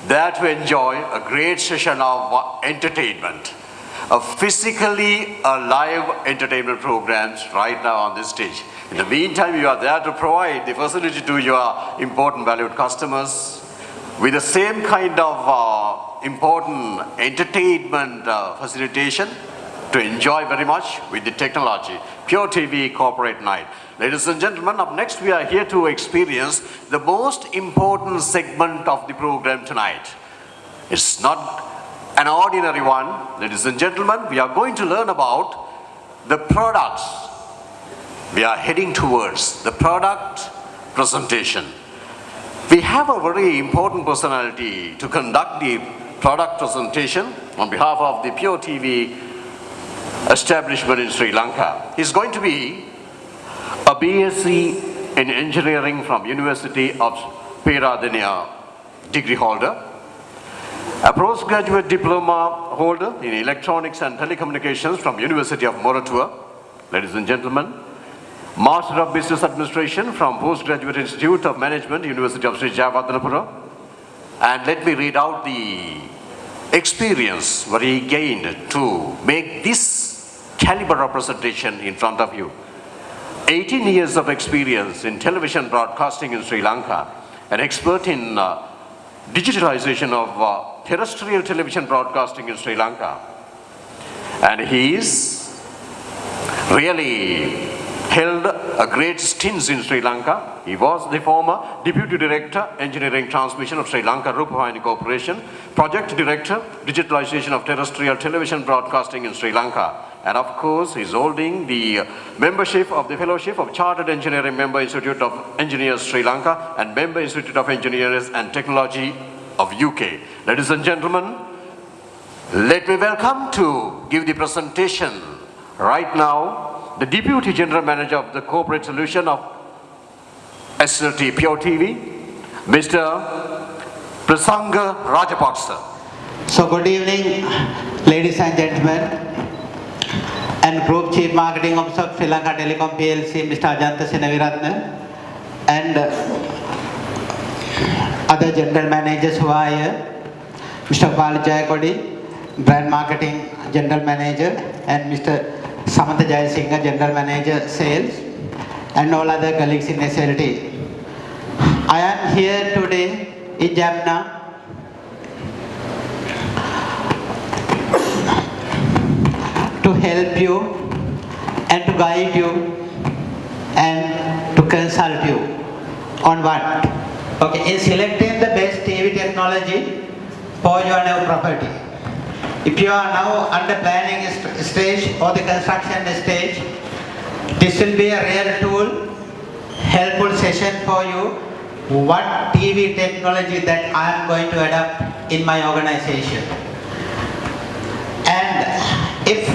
there to enjoy a great session of entertainment, a physically alive entertainment programs right now on this stage. In the meantime, you are there to provide the facility to your important valued customers with the same kind of important entertainment facilitation to enjoy very much with the technology. Pure TV Corporate Night. Ladies and gentlemen, up next we are here to experience the most important segment of the program tonight. It's not an ordinary one. Ladies and gentlemen, we are going to learn about the products. We are heading towards the product presentation. We have a very important personality to conduct the product presentation on behalf of the Pure TV establishment in Sri Lanka. He's going to be a BSc in engineering from University of Peradeniya degree holder, a postgraduate diploma holder in electronics and telecommunications from University of Moratuwa. Ladies and gentlemen, Master of Business Administration from Postgraduate Institute of Management, University of Sri Jayawardenepura. And let me read out the experience what he gained to make this caliber of presentation in front of you. 18 years of experience in television broadcasting in Sri Lanka, an expert in digitalization of terrestrial television broadcasting in Sri Lanka. And he is really held a great stint in Sri Lanka. He was the former Deputy Director, Engineering Transmission of Sri Lanka Rupavahini Corporation, Project Director, Digitalization of Terrestrial Television Broadcasting in Sri Lanka. And of course, he's holding the membership of the Fellowship of Chartered Engineering Member Institute of Engineers Sri Lanka and Member Institute of Engineers and Technology of UK. Ladies and gentlemen, let me welcome to give the presentation right now the Deputy General Manager of the Corporate Solution of SLT Pure TV, Mr. Prasanga Rajapaksa. So good evening, ladies and gentlemen, and Group Chief Marketing Officer of Sri Lanka Telecom PLC, Mr. Ajanta Senaviratne, and other general managers who are here, Mr. Pali Jayakodi, Brand Marketing General Manager, and Mr. Samantha Jayasinghe, General Manager Sales, and all other colleagues in SLT. I am here today in Jaffna to help you and to guide you and to consult you on what? Okay, in selecting the best TV technology for your new property. If you are now under planning stage or the construction stage, this will be a real tool, helpful session for you, what TV technology that I am going to adopt in my organization. And if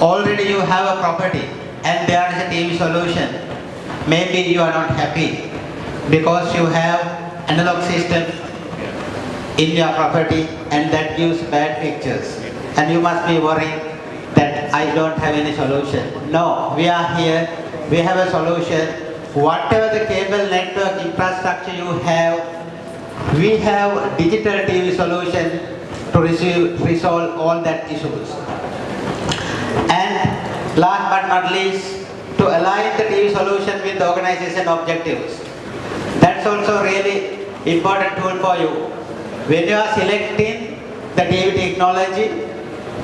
already you have a property and there is a TV solution, maybe you are not happy because you have analog system in your property and that gives bad pictures, and you must be worried that I don't have any solution. No, we are here, we have a solution. Whatever the cable network infrastructure you have, we have digital TV solution to resolve all that issues. And last but not least, to align the TV solution with the organization objectives. That's also really important tool for you. When you are selecting the TV technology,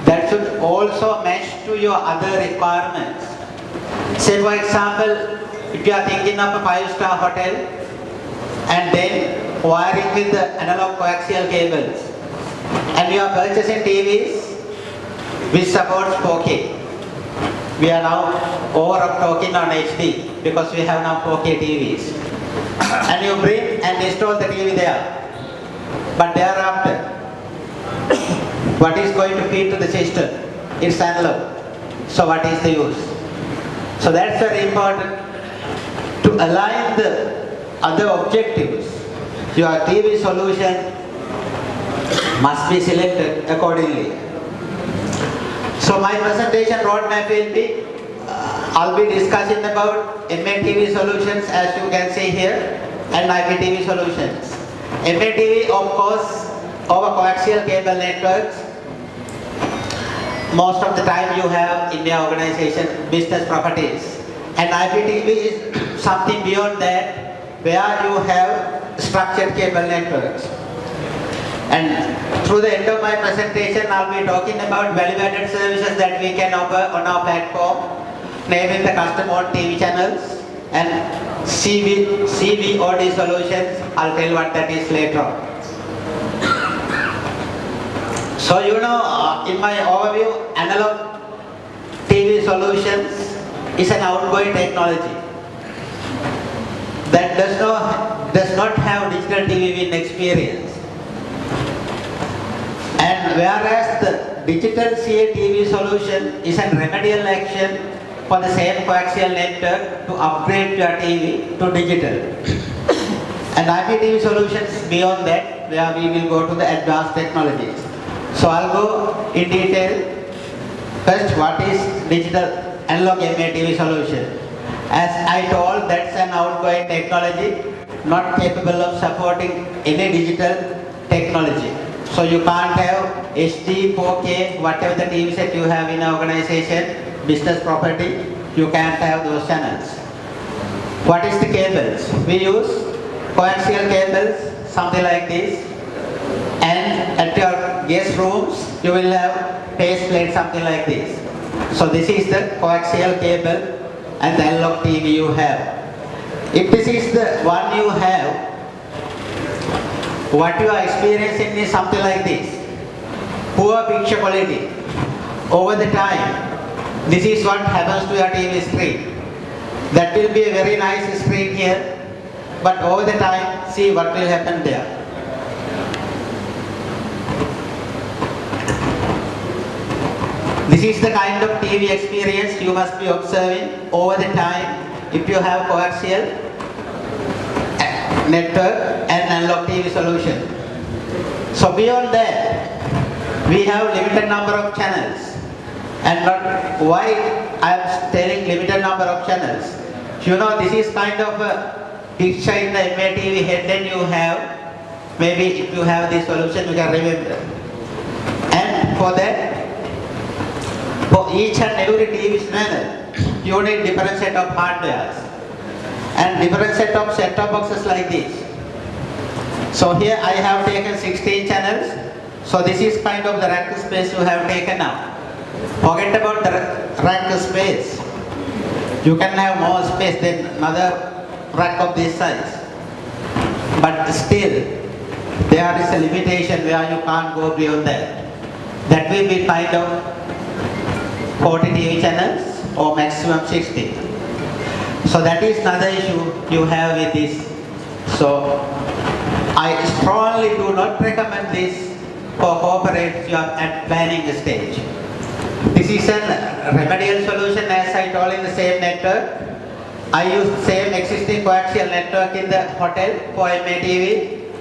that should also match to your other requirements. Say for example, if you are thinking of a 5-star hotel and then wiring with the analog coaxial cables, and you are purchasing TVs which supports 4K. We are now over talking on HD because we have now 4K TVs. And you bring and install the TV there. But thereafter, what is going to feed to the system? It's analog. So what is the use? So that's very important to align the other objectives. Your TV solution must be selected accordingly. So my presentation roadmap will be, I'll be discussing about MATV solutions as you can see here and IPTV solutions. MATV, of course, over coaxial cable networks. Most of the time you have in your organization business properties. And IPTV is something beyond that, where you have structured cable networks. And through the end of my presentation, I'll be talking about value-added services that we can offer on our platform, namely the custom-owned TV channels and CVOD solutions. I'll tell what that is later on. So in my overview, analog TV solutions is an outgoing technology that does not have digital TV win experience. And whereas the digital CATV solution is a remedial action for the same coaxial network to upgrade your TV to digital. And IPTV solutions beyond that, where we will go to the advanced technologies. So I'll go in detail. First, what is digital analog MATV solution? As I told, that's an outgoing technology, not capable of supporting any digital technology. So you can't have HD, 4K, whatever the TV set you have in an organization, business property, you can't have those channels. What is the cables? We use coaxial cables, something like this. And at your guest rooms, you will have base plate, something like this. So this is the coaxial cable and the analog TV you have. If this is the one you have, what you are experiencing is something like this. Poor picture quality. Over the time, this is what happens to your TV screen. That will be a very nice screen here, but over the time, see what will happen there. This is the kind of TV experience you must be observing over the time if you have coaxial network and analog TV solution. So beyond that, we have limited number of channels. And why I am telling limited number of channels? This is kind of a picture in the MATV headline you have. Maybe if you have this solution, you can remember. And for that, for each and every TV channel, you need different set of hardwares and different set of set-top boxes like this. So here I have taken 16 channels. So this is kind of the rack space you have taken now. Forget about the rack space. You can have more space than another rack of this size. But still, there is a limitation where you can't go beyond that. That will be kind of 40 TV channels or maximum 60. So that is another issue you have with this. So I strongly do not recommend this for corporates you are at planning stage. This is a remedial solution, as I told, in the same network. I use the same existing coaxial network in the hotel for MATV,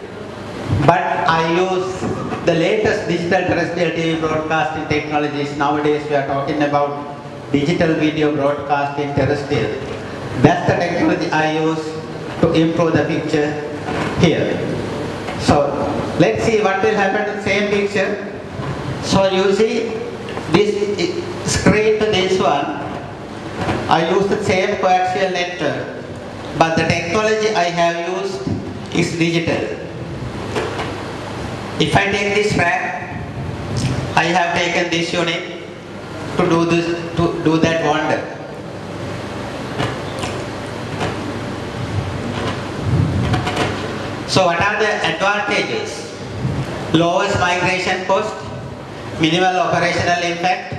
but I use the latest digital terrestrial TV broadcasting technologies. Nowadays we are talking about digital video broadcasting terrestrial. That's the technology I use to improve the picture here. So let's see what will happen to the same picture. So you see this screen to this one, I use the same coaxial network, but the technology I have used is digital. If I take this rack, I have taken this unit to do that wonder. So what are the advantages? Lowest migration cost, minimal operational impact.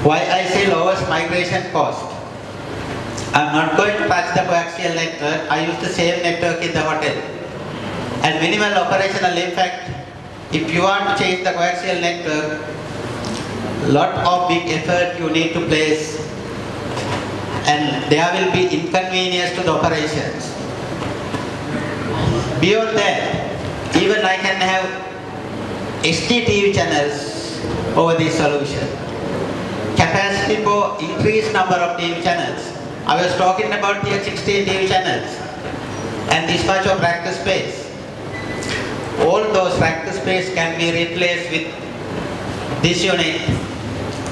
Why I say lowest migration cost? I'm not going to touch the coaxial network. I use the same network in the hotel. And minimal operational impact, if you want to change the coaxial network, lot of big effort you need to place, and there will be inconvenience to the operations. Beyond that, even I can have HD TV channels over this solution. Capacity for increased number of TV channels. I was talking about here 16 TV channels and this much of rack space. all those rack space can be replaced with this unit,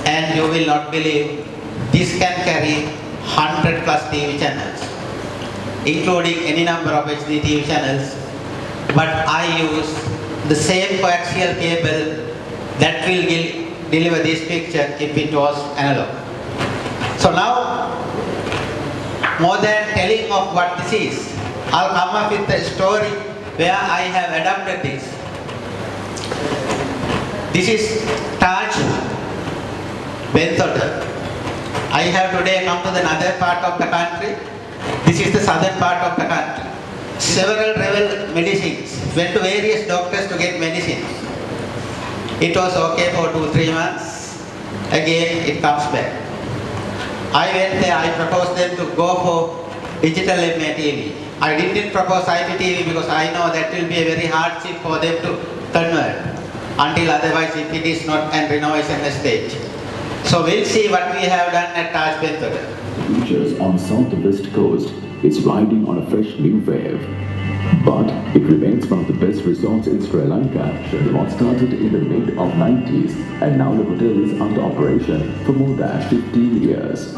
and you will not believe this can carry 100 plus TV channels, including any number of HD TV channels. But I use the same coaxial cable that will deliver this picture if it was analog. So now, more than telling of what this is, I'll come up with a story where I have adapted this. This is Taj Benthoda. I have today come to the northern part of the country. This is the southern part of the country. Several rebel medicines, went to various doctors to get medicines. It was okay for 2-3 months. Again, it comes back. I went there, I proposed them to go for digital MATV. I didn't propose IPTV because I know that will be a very hardship for them to convert, until otherwise if it is not an renovation stage. So we'll see what we have done at Taj Benthoda. Features on southwest coast is riding on a fresh new wave. But it remains one of the best resorts in Sri Lanka. It was started in the mid-90s and now the hotel is under operation for more than 15 years.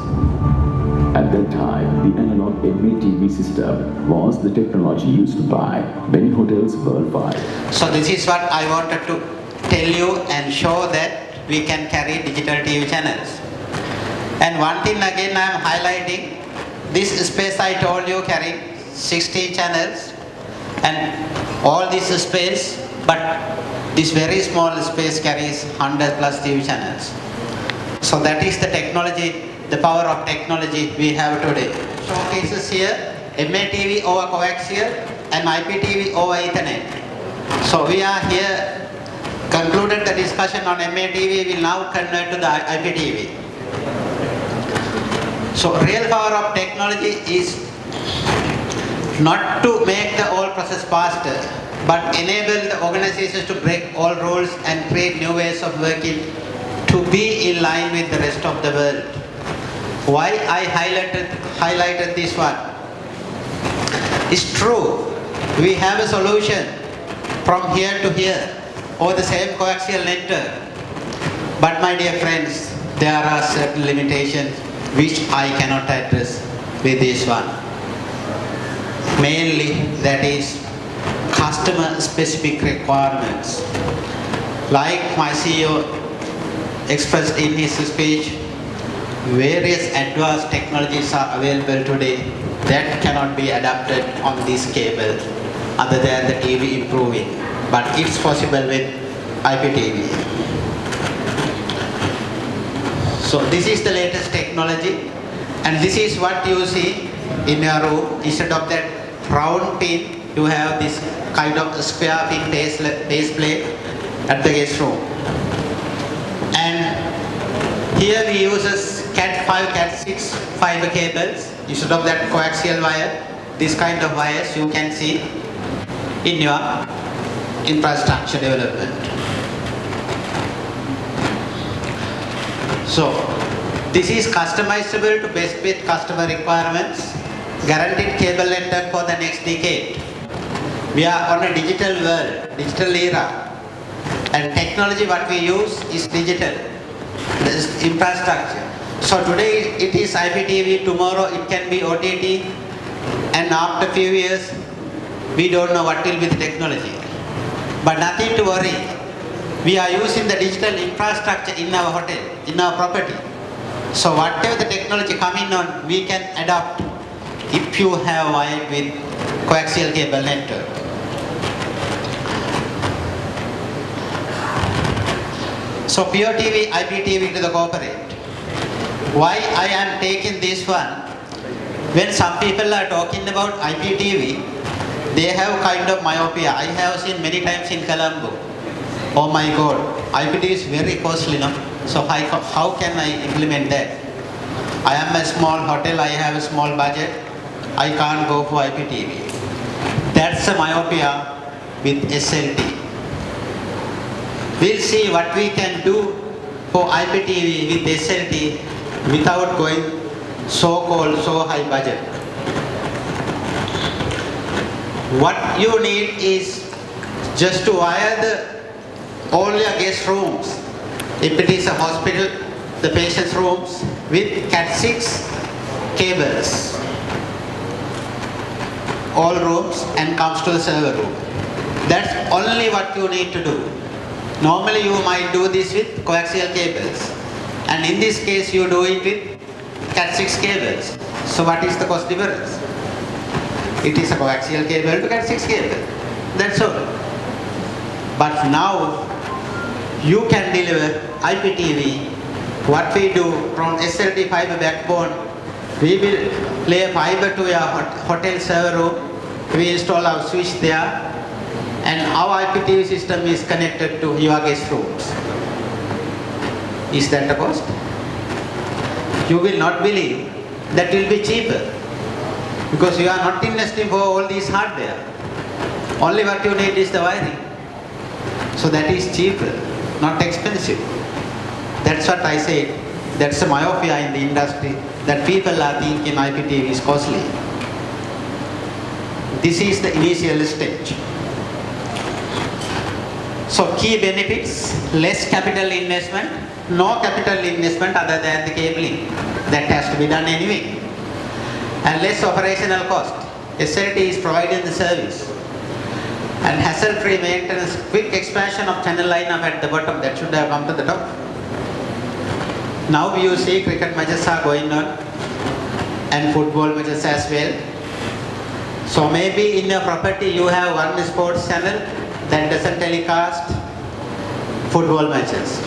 At that time, the analog MATV system was the technology used by many hotels worldwide. So this is what I wanted to tell you and show that we can carry digital TV channels. And one thing again I am highlighting, this space I told you carrying 16 channels and all this space, but this very small space carries 100 plus TV channels. So that is the technology, the power of technology we have today. Showcases here, MATV over coaxial and IPTV over Ethernet. So we are here, concluded the discussion on MATV, will now convert to the IPTV. So real power of technology is not to make the whole process faster, but enable the organizations to break all rules and create new ways of working to be in line with the rest of the world. Why I highlighted this one? It's true, we have a solution from here to here over the same coaxial network. But my dear friends, there are certain limitations which I cannot address with this one. Mainly that is customer specific requirements. Like my CEO expressed in his speech, various advanced technologies are available today that cannot be adapted on this cable other than the TV improving. But it's possible with IPTV. So this is the latest technology, and this is what you see in your room. Instead of that round tin, you have this kind of square pin base plate at the guest room. And here we use Cat5, Cat6 fiber cables. Instead of that coaxial wire, this kind of wires you can see in your infrastructure development. So this is customizable to best fit customer requirements, guaranteed cable network for the next decade. We are on a digital world, digital era, and technology what we use is digital, this infrastructure. So today it is IPTV, tomorrow it can be OTT, and after few years we don't know what will be the technology. But nothing to worry, we are using the digital infrastructure in our hotel, in our property. So whatever the technology coming on, we can adapt if you have wired with coaxial cable network. So Pure TV, IPTV to the corporate. Why I am taking this one? When some people are talking about IPTV, they have kind of myopia. I have seen many times in Colombo. Oh my God, IPTV is very costly, no? So how can I implement that? I am a small hotel, I have a small budget, I can't go for IPTV. That's a myopia with SLT. We'll see what we can do for IPTV with SLT without going so-called so high budget. What you need is just to wire all your guest rooms, if it is a hospital, the patient's rooms with Cat6 cables, all rooms, and comes to the server room. That's only what you need to do. Normally you might do this with coaxial cables, and in this case you do it with Cat6 cables. So what is the cost difference? It is a coaxial cable to Cat6 cable. That's all. But now you can deliver IPTV. What we do from SLT fiber backbone, we will lay fiber to your hotel server room. We install our switch there, and our IPTV system is connected to your guest rooms. Is that the cost? You will not believe that will be cheaper, because you are not investing for all these hardware. Only what you need is the wiring. So that is cheaper, not expensive. That's what I said. That's a myopia in the industry, that people are thinking IPTV is costly. This is the initial stage. So key benefits: less capital investment, no capital investment other than the cabling. That has to be done anyway. And less operational cost. SLT is providing the service. And hassle-free maintenance, quick expansion of channel lineup at the bottom, that should have come to the top. Now you see cricket matches are going on, and football matches as well. So maybe in your property you have one sports channel that doesn't telecast football matches.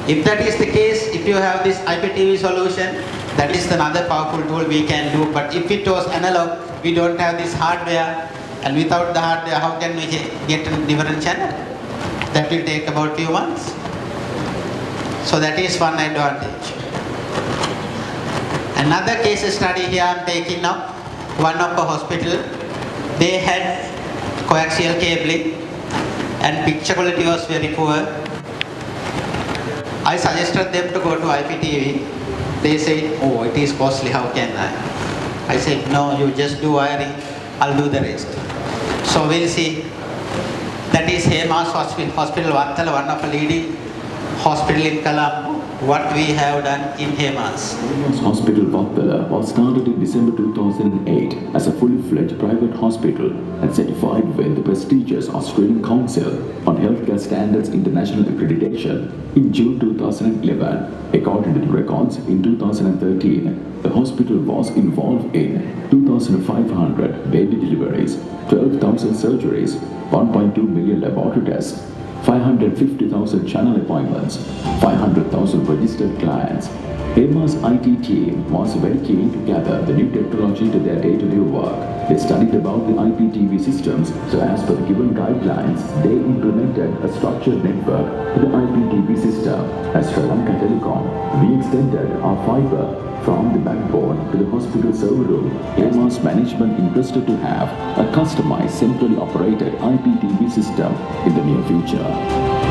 If that is the case, if you have this IPTV solution, that is another powerful tool we can do. But if it was analog, we don't have this hardware, and without the hardware, how can we get a different channel? That will take about few months. So that is one advantage. Another case study here I am taking up. One of the hospital, they had coaxial cabling and picture quality was very poor. I suggested them to go to IPTV. They said, oh, it is costly, how can I? I said, no, you just do wiring, I'll do the rest. So we'll see. That is Hemas Hospital Vattala, one of the leading hospital in Colombo. What we have done in Hemas. Hemas Hospital Vattala was started in December 2008 as a fully fledged private hospital and certified with the prestigious Australian Council on Healthcare Standards International Accreditation in June 2011. According to the records, in 2013, the hospital was involved in 2,500 baby deliveries, 12,000 surgeries, 1.2 million laboratory tests, 550,000 channel appointments, 500,000 registered clients. Hemas IT team was very keen to gather the new technology to their day-to-day work. They studied about the IPTV systems, so as per the given guidelines, they implemented a structured network to the IPTV system. As Sri Lanka Telecom, we extended our fiber from the backbone to the hospital server room. Hemas management interested to have a customized, centrally operated IPTV system in the near future.